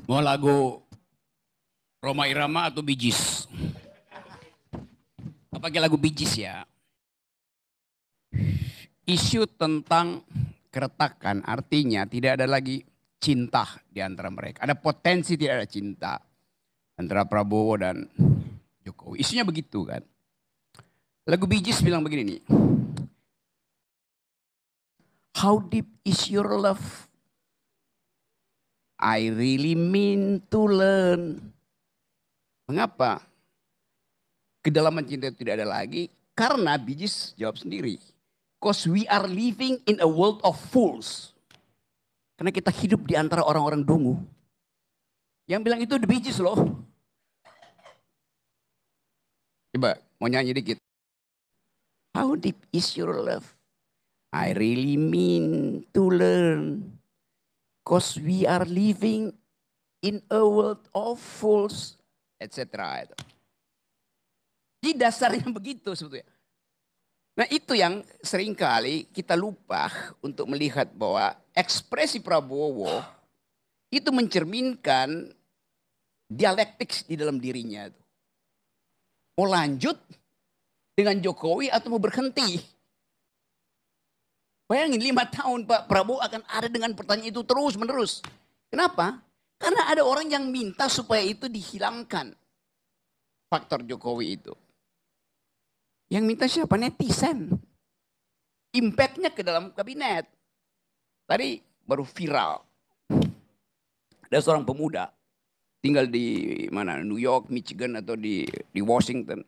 Mau lagu Roma Irama atau Bee Gees? Pakai lagu Bee Gees ya. Isu tentang keretakan artinya tidak ada lagi cinta di antara mereka. Ada potensi tidak ada cinta antara Prabowo dan Jokowi. Isunya begitu kan. Lagu Bee Gees bilang begini nih. How deep is your love? I really mean to learn. Mengapa kedalaman cinta itu tidak ada lagi? Karena Bee Gees jawab sendiri. Because we are living in a world of fools. Karena kita hidup di antara orang-orang dungu. Yang bilang itu The Bee Gees loh. Coba mau nyanyi dikit. How deep is your love? I really mean to learn. Because we are living in a world of fools. Etc. Jadi dasarnya begitu sebetulnya. Nah itu yang seringkali kita lupa untuk melihat bahwa ekspresi Prabowo itu mencerminkan dialektik di dalam dirinya. Mau lanjut dengan Jokowi atau mau berhenti. Bayangin 5 tahun Pak Prabowo akan ada dengan pertanyaan itu terus menerus. Kenapa? Karena ada orang yang minta supaya itu dihilangkan. Faktor Jokowi itu. Yang minta siapa? Netizen. Impactnya ke dalam kabinet. Tadi baru viral. Ada seorang pemuda. Tinggal di mana? New York, Michigan atau di Washington.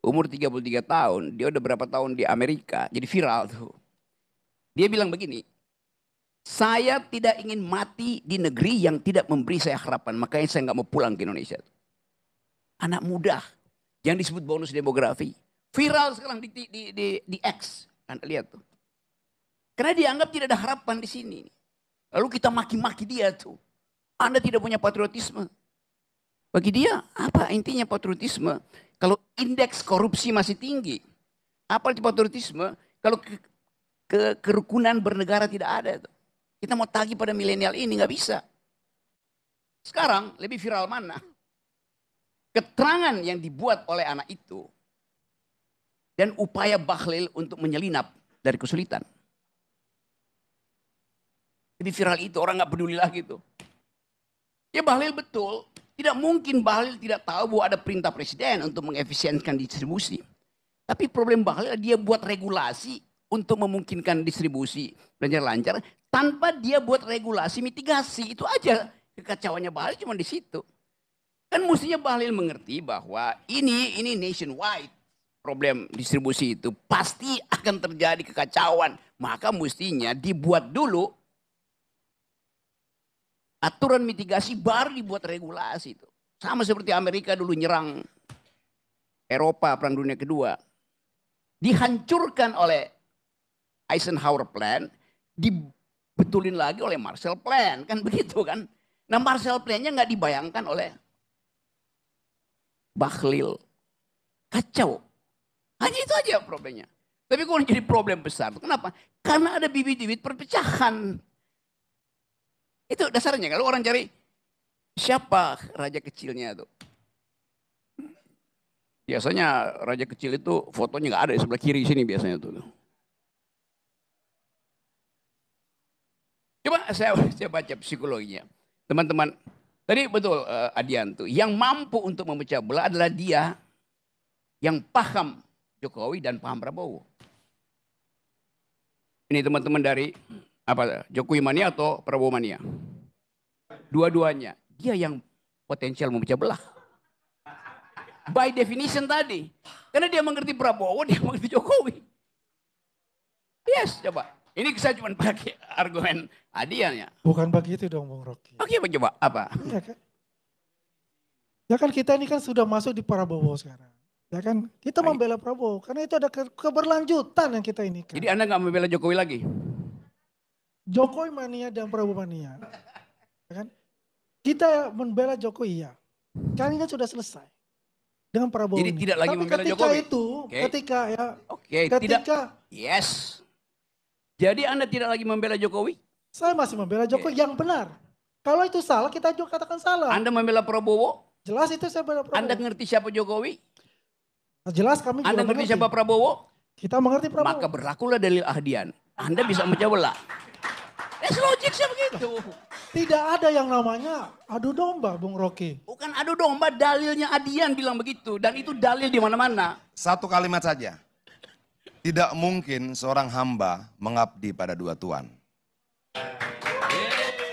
Umur 33 tahun. Dia udah berapa tahun di Amerika. Jadi viral tuh. Dia bilang begini. Saya tidak ingin mati di negeri yang tidak memberi saya harapan. Makanya saya nggak mau pulang ke Indonesia. Anak muda. Yang disebut bonus demografi. Viral sekarang di X. Anda lihat tuh. Karena dianggap tidak ada harapan di sini. Lalu kita maki-maki dia tuh. Anda tidak punya patriotisme. Bagi dia apa intinya patriotisme? Kalau indeks korupsi masih tinggi. Apa itu patriotisme? Kalau kerukunan bernegara tidak ada tuh. Kita mau tagih pada milenial ini nggak bisa. Sekarang lebih viral mana? Keterangan yang dibuat oleh anak itu dan upaya Bahlil untuk menyelinap dari kesulitan. Lebih viral itu orang nggak peduli lagi tuh. Ya Bahlil betul, tidak mungkin Bahlil tidak tahu bahwa ada perintah presiden untuk mengefisienkan distribusi. Tapi problem Bahlil dia buat regulasi untuk memungkinkan distribusi belanja lancar tanpa dia buat regulasi mitigasi. Itu aja kekacauannya Bahlil cuma di situ. Kan mestinya Bahlil mengerti bahwa ini nationwide problem distribusi itu pasti akan terjadi kekacauan. Maka mestinya dibuat dulu aturan mitigasi baru dibuat regulasi itu. Sama seperti Amerika dulu nyerang Eropa Perang Dunia Kedua. Dihancurkan oleh Eisenhower Plan, dibetulin lagi oleh Marshall Plan. Kan begitu kan. Nah Marshall Plan-nya nggak dibayangkan oleh Bahlil. Kacau. Hanya itu aja problemnya. Tapi kalau jadi problem besar. Kenapa? Karena ada bibit-bibit perpecahan. Itu dasarnya. Kalau orang cari siapa raja kecilnya tuh. Biasanya raja kecil itu fotonya nggak ada di sebelah kiri sini biasanya tuh. Coba saya baca psikologinya. Teman-teman, tadi betul Adian tuh. Yang mampu untuk memecah belah adalah dia yang paham Jokowi dan paham Prabowo. Ini teman-teman dari apa Jokowi mania atau Prabowo mania? Dua-duanya. Dia yang potensial memecah belah. By definition tadi. Karena dia mengerti Prabowo, dia mengerti Jokowi. Yes, coba. Ini saya cuma pakai argumen Adian ya. Bukan begitu dong Bung Rocky. Oke, coba apa? Ya kan? Ya kan kita ini kan sudah masuk di Prabowo sekarang. Ya kan kita membela Prabowo karena itu ada keberlanjutan yang kita ini kan. Jadi Anda nggak membela Jokowi lagi? Jokowi mania dan Prabowo mania. Ya kan? Kita membela Jokowi ya. Kan ini kan sudah selesai dengan Prabowo. Jadi ini. tidak lagi Tapi membela ketika Jokowi. itu, ketika ya. Oke, ketika tidak. Yes. Jadi Anda tidak lagi membela Jokowi? Saya masih membela Jokowi yang benar. Kalau itu salah, kita juga katakan salah. Anda membela Prabowo? Jelas itu saya bela Prabowo. Anda ngerti siapa Jokowi? Jelas kami juga Anda ngerti mengerti. siapa Prabowo? Kita mengerti Prabowo. Maka berlakulah dalil ahdian. Anda bisa menjawab. Logiknya begitu. Tidak ada yang namanya adu domba, Bung Rocky. Bukan adu domba, dalilnya Adian bilang begitu. Dan itu dalil di mana-mana. Satu kalimat saja. Tidak mungkin seorang hamba mengabdi pada dua tuan.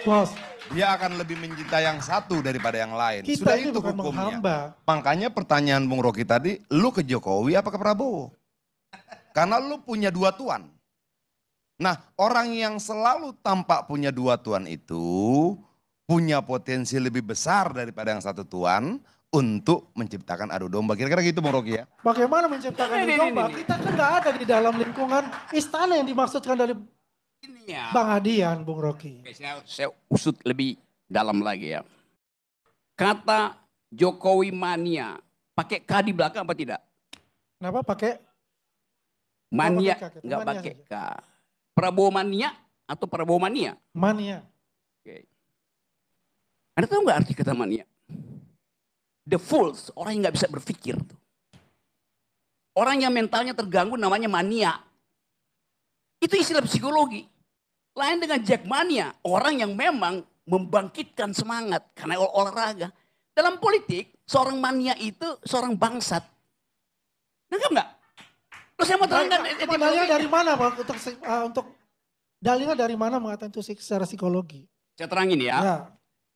Bos, Dia akan lebih mencintai yang satu daripada yang lain. kita Sudah ini itu bukan hukumnya. menghamba. Makanya pertanyaan Bung Rocky tadi, lu ke Jokowi apa ke Prabowo? Karena lu punya dua tuan. Nah, orang yang selalu tampak punya dua tuan itu punya potensi lebih besar daripada yang satu tuan untuk menciptakan adu domba. Kira-kira gitu Bung Rocky ya? Bagaimana menciptakan adu domba? Kita kan nggak ada di dalam lingkungan istana yang dimaksudkan dari Ini ya. Bang Adian, Bung Rocky. Oke, saya usut lebih dalam lagi ya. Kata Jokowi mania, pakai K di belakang apa tidak? Kenapa pakai Mania, pakai K, kita nggak mania pakai saja. K. Prabowo mania atau Prabowo mania? mania? Oke. Anda tahu nggak arti kata mania? The fools, orang yang nggak bisa berpikir. Orang yang mentalnya terganggu namanya mania. Itu istilah psikologi. Lain dengan jackmania, orang yang memang membangkitkan semangat karena olahraga. Dalam politik, seorang mania itu seorang bangsat. Nangkap nggak? Terus saya mau terangkan Dalilnya dari mana Pak? Untuk dalilnya dari mana mengatakan itu secara psikologi? Saya terangin ya. Ya.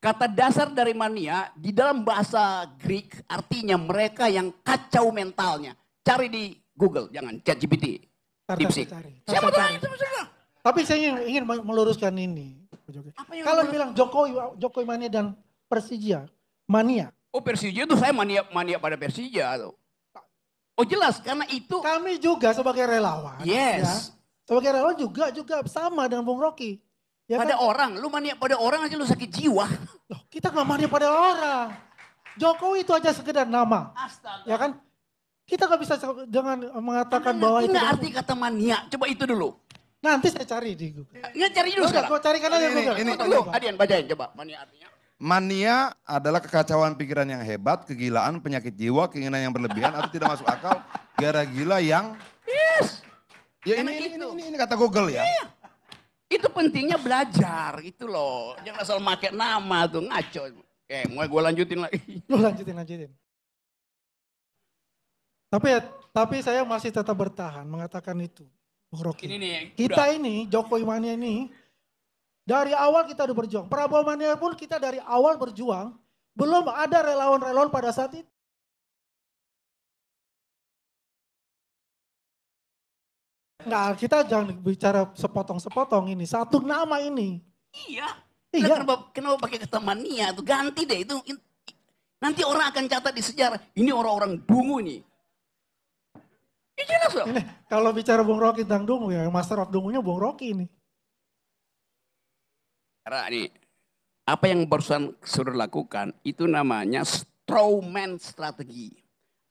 Kata dasar dari mania di dalam bahasa Greek artinya mereka yang kacau mentalnya. Cari di Google, jangan ChatGPT. DeepSeek. Saya mau terangin sama. Tapi saya ingin meluruskan ini. Apa yang Kalau bilang Jokowi mania dan Persija mania. Oh Persija itu saya mania pada Persija tuh. Oh jelas karena itu. Kami juga sebagai relawan. Yes. Ya, sebagai relawan juga sama dengan Bung Rocky. Ya Pada kan? orang, lu mania pada orang aja lu sakit jiwa. Loh, kita nggak mania pada orang. Jokowi itu aja sekedar nama. Astaga. Ya kan? Kita nggak bisa dengan mengatakan bahwa itu. Nggak arti kata mania. Coba itu dulu. Nanti saya cari di Google. Nggak cari dulu sekarang. Gue carikan aja Google. ini. Dulu, Adian bacain coba mania artinya. Mania adalah kekacauan pikiran yang hebat, kegilaan, penyakit jiwa, keinginan yang berlebihan atau tidak masuk akal, gara gila yang... Yes. Ya Emang ini gitu. kata Google ya. Iya. Itu pentingnya belajar gitu loh. Jangan asal pakai nama tuh ngaco. Mau gue lanjutin lagi. Lu lanjutin. Tapi saya masih tetap bertahan mengatakan itu. Bung Rocky. Ini nih. Kita udah. ini, Jokowi mania ini, dari awal kita udah berjuang. Prabowo mania pun kita dari awal berjuang. Belum ada relawan-relawan pada saat itu. Nah, kita jangan bicara sepotong-sepotong ini. Satu nama ini. Iya. Iya. Kenapa pakai kata mania tuh ganti deh itu. Nanti orang akan catat di sejarah. Ini orang-orang dungu nih. Ini jelas loh. Ini kalau bicara Bung Rocky tentang dungu ya, Master of Dungunya Bung Rocky ini. Karena nih, apa yang barusan saudara lakukan itu namanya strawman strategi.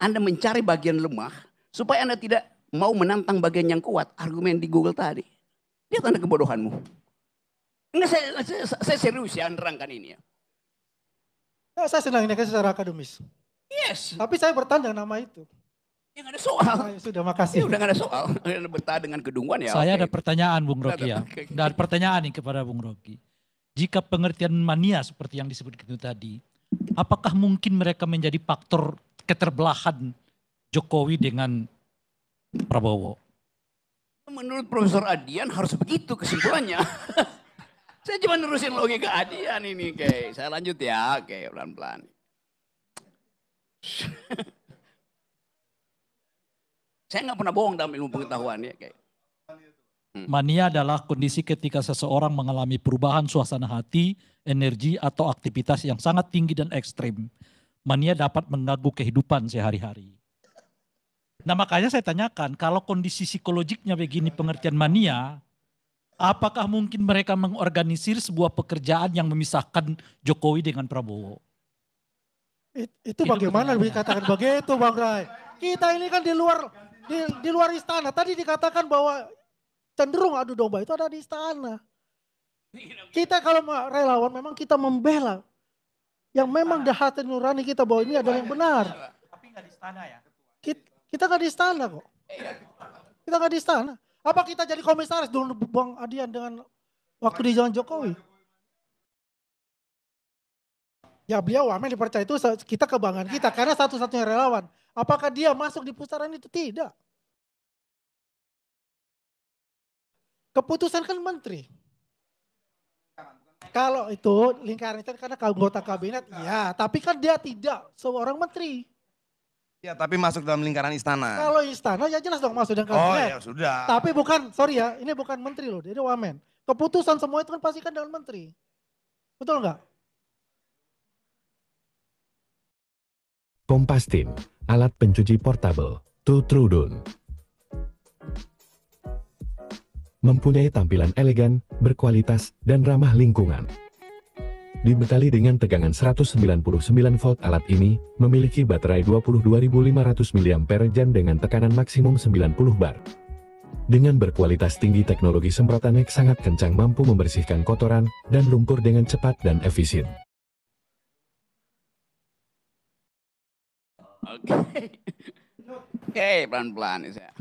Anda mencari bagian lemah supaya Anda tidak mau menantang bagian yang kuat. Argumen di Google tadi. Lihat Anda kebodohanmu. Enggak, saya serius ya nerangkan ini ya. Ya, saya senang ini secara akademis. Yes. Tapi saya bertanya nama itu. Ya nggak ada soal. Sudah, Ya makasih. udah nggak ada soal. Anda bertahan dengan kedunguan ya. Saya oke. ada pertanyaan Bung Rocky ya. Oke. Dan pertanyaan nih kepada Bung Rocky. Jika pengertian mania seperti yang disebut itu tadi, apakah mungkin mereka menjadi faktor keterbelahan Jokowi dengan Prabowo? Menurut Profesor Adian harus begitu kesimpulannya. Saya cuma nerusin logika Adian ini. Oke, saya lanjut ya. Oke, pelan-pelan. Saya nggak pernah bohong dalam ilmu pengetahuan ya. Oke. Mania adalah kondisi ketika seseorang mengalami perubahan suasana hati, energi, atau aktivitas yang sangat tinggi dan ekstrim. Mania dapat mengganggu kehidupan sehari-hari. Nah makanya saya tanyakan, kalau kondisi psikologiknya begini pengertian mania, apakah mungkin mereka mengorganisir sebuah pekerjaan yang memisahkan Jokowi dengan Prabowo? Itu bagaimana dikatakan begitu Bang Rai? Kita ini kan di luar istana. Tadi dikatakan bahwa cenderung adu domba itu ada di istana. Kita kalau relawan memang kita membela yang memang di hati nurani kita bahwa ini adalah yang benar. Tapi nggak di istana ya? Kita nggak di istana kok. Kita nggak di istana. Apa kita jadi komisaris dulu Bang Adian dengan waktu di zaman Jokowi? Ya beliau wamen dipercaya itu kita kebanggaan kita karena satu-satunya relawan. Apakah dia masuk di pusaran itu? Tidak. Keputusan kan menteri. Kalau itu lingkaran itu karena anggota kabinet, ya. Tapi kan dia tidak seorang menteri. Ya, tapi masuk dalam lingkaran istana. Kalau istana ya jelas dong masuk dengan Oh kabinet. ya sudah. Tapi bukan, sorry ya, ini bukan menteri loh, dia wamen. Keputusan semua itu kan pasti kan dengan menteri. Betul nggak? Kompastin, alat pencuci portable, Trudun. Mempunyai tampilan elegan, berkualitas, dan ramah lingkungan. Dibekali dengan tegangan 199 volt, alat ini memiliki baterai 22.500 mAh dengan tekanan maksimum 90 bar. Dengan berkualitas tinggi, teknologi semprotan X sangat kencang, mampu membersihkan kotoran dan lumpur dengan cepat dan efisien. Oke, pelan-pelan saya.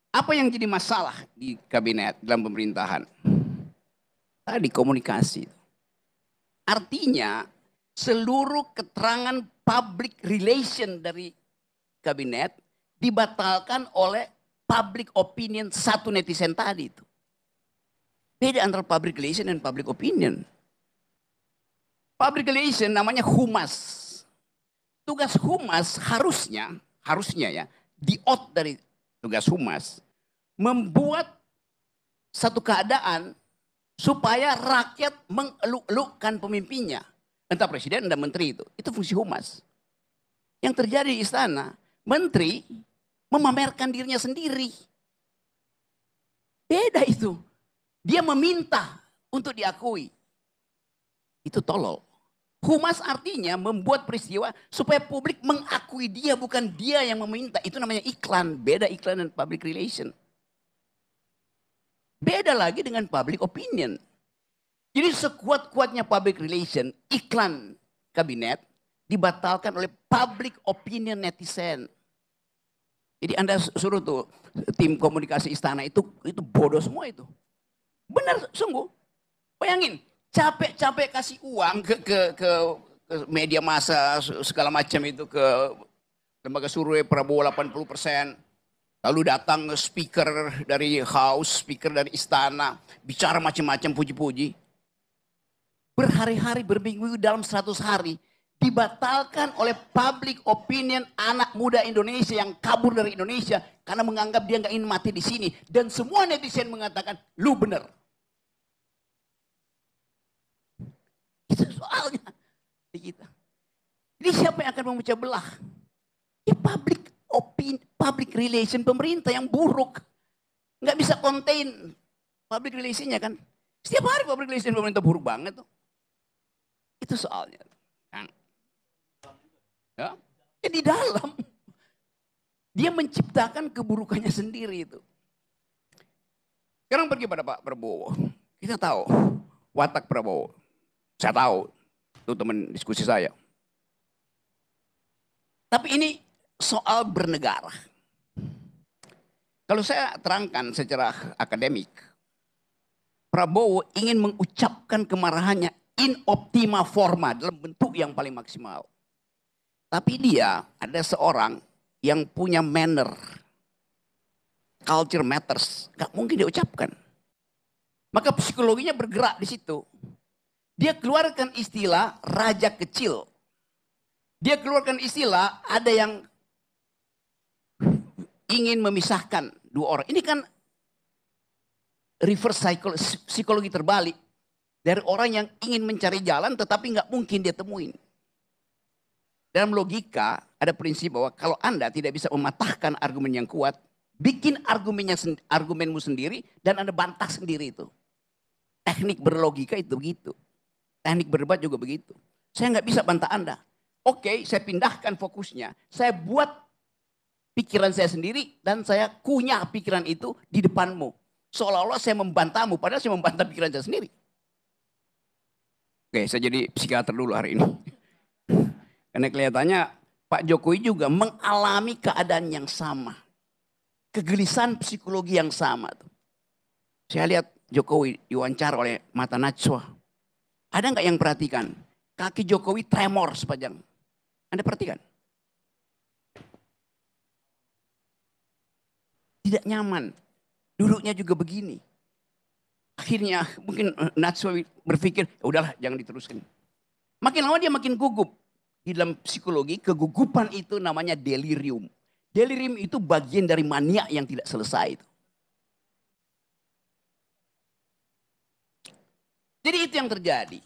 Apa yang jadi masalah di kabinet dalam pemerintahan? Tadi komunikasi. Artinya seluruh keterangan public relation dari kabinet dibatalkan oleh public opinion satu netizen tadi itu. Beda antara public relation dan public opinion. Public relation namanya humas. Tugas humas harusnya ya, di-out dari tugas humas, membuat satu keadaan supaya rakyat mengeluk-elukkan pemimpinnya. Entah presiden, entah menteri itu. Itu fungsi humas. Yang terjadi di istana, menteri memamerkan dirinya sendiri. Beda itu. Dia meminta untuk diakui. Itu tolol. Humas artinya membuat peristiwa supaya publik mengakui dia, bukan dia yang meminta. Itu namanya iklan. Beda iklan dan public relation. Beda lagi dengan public opinion. Jadi sekuat-kuatnya public relation, iklan kabinet dibatalkan oleh public opinion netizen. Jadi Anda suruh tuh tim komunikasi istana itu bodoh semua itu. Benar, sungguh. Bayangin. Capek-capek kasih uang ke media massa segala macam itu, ke lembaga survei Prabowo 80%. Lalu datang speaker dari House, speaker dari istana, bicara macam-macam puji-puji. Berhari-hari, berminggu dalam 100 hari dibatalkan oleh public opinion anak muda Indonesia yang kabur dari Indonesia karena menganggap dia nggak ingin mati di sini, dan semua netizen mengatakan lu benar. Itu soalnya di kita. Jadi siapa yang akan memecah belah? Ya public relation pemerintah yang buruk. Nggak bisa contain public relationnya kan. Setiap hari public relation pemerintah buruk banget tuh. Itu soalnya. Ya, di dalam. Dia menciptakan keburukannya sendiri itu. Sekarang pergi pada Pak Prabowo. Kita tahu watak Prabowo. Saya tahu, itu teman diskusi saya. Tapi ini soal bernegara. Kalau saya terangkan secara akademik, Prabowo ingin mengucapkan kemarahannya in optima forma, dalam bentuk yang paling maksimal. Tapi dia ada seorang yang punya manner, culture matters, gak mungkin diucapkan. Maka psikologinya bergerak di situ. Dia keluarkan istilah raja kecil. Dia keluarkan istilah ada yang ingin memisahkan dua orang. Ini kan reverse psikologi terbalik. Dari orang yang ingin mencari jalan tetapi nggak mungkin dia temuin. Dalam logika ada prinsip bahwa kalau Anda tidak bisa mematahkan argumen yang kuat, bikin argumenmu sendiri dan Anda bantah sendiri itu. Teknik berlogika itu begitu. Teknik berdebat juga begitu. Saya nggak bisa bantah Anda. Oke, saya pindahkan fokusnya. Saya buat pikiran saya sendiri dan saya kunyah pikiran itu di depanmu. Seolah-olah saya membantahmu, padahal saya membantah pikiran saya sendiri. Oke, saya jadi psikiater dulu hari ini. Karena kelihatannya Pak Jokowi juga mengalami keadaan yang sama. Kegelisahan psikologi yang sama. Saya lihat Jokowi diwawancara oleh Mata Najwa. Ada nggak yang perhatikan? Kaki Jokowi tremor sepanjang. Anda perhatikan? Tidak nyaman. Duduknya juga begini. Akhirnya mungkin Najwa berpikir, udahlah jangan diteruskan. Makin lama dia makin gugup. Di dalam psikologi, kegugupan itu namanya delirium. Delirium itu bagian dari mania yang tidak selesai. Jadi itu yang terjadi.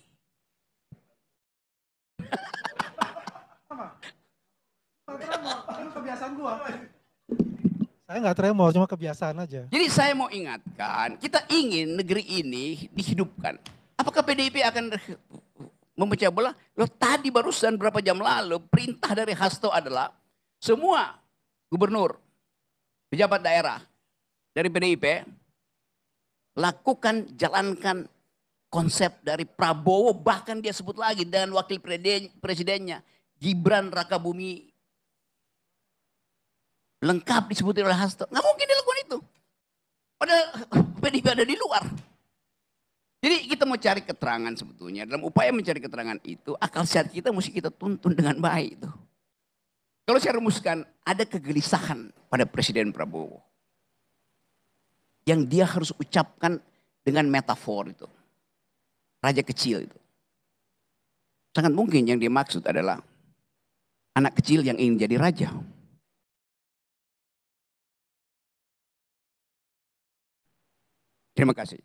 Kebiasaan gua. Saya nggak tremor, cuma kebiasaan aja. Jadi saya mau ingatkan, kita ingin negeri ini dihidupkan. Apakah PDIP akan memecah belah? Loh, tadi barusan berapa jam lalu perintah dari Hasto adalah semua gubernur, pejabat daerah dari PDIP lakukan, jalankan konsep dari Prabowo, bahkan dia sebut lagi dengan wakil presidennya Gibran Rakabumi, lengkap disebutin oleh Hasto. Nggak mungkin dilakukan itu. Padahal PDIP ada di luar. Jadi kita mau cari keterangan sebetulnya. Dalam upaya mencari keterangan itu, akal sehat kita mesti kita tuntun dengan baik. Itu. Kalau saya rumuskan, ada kegelisahan pada Presiden Prabowo. Yang dia harus ucapkan dengan metafor itu. Raja kecil itu. Sangat mungkin yang dia maksud adalah anak kecil yang ingin jadi raja. Terima kasih.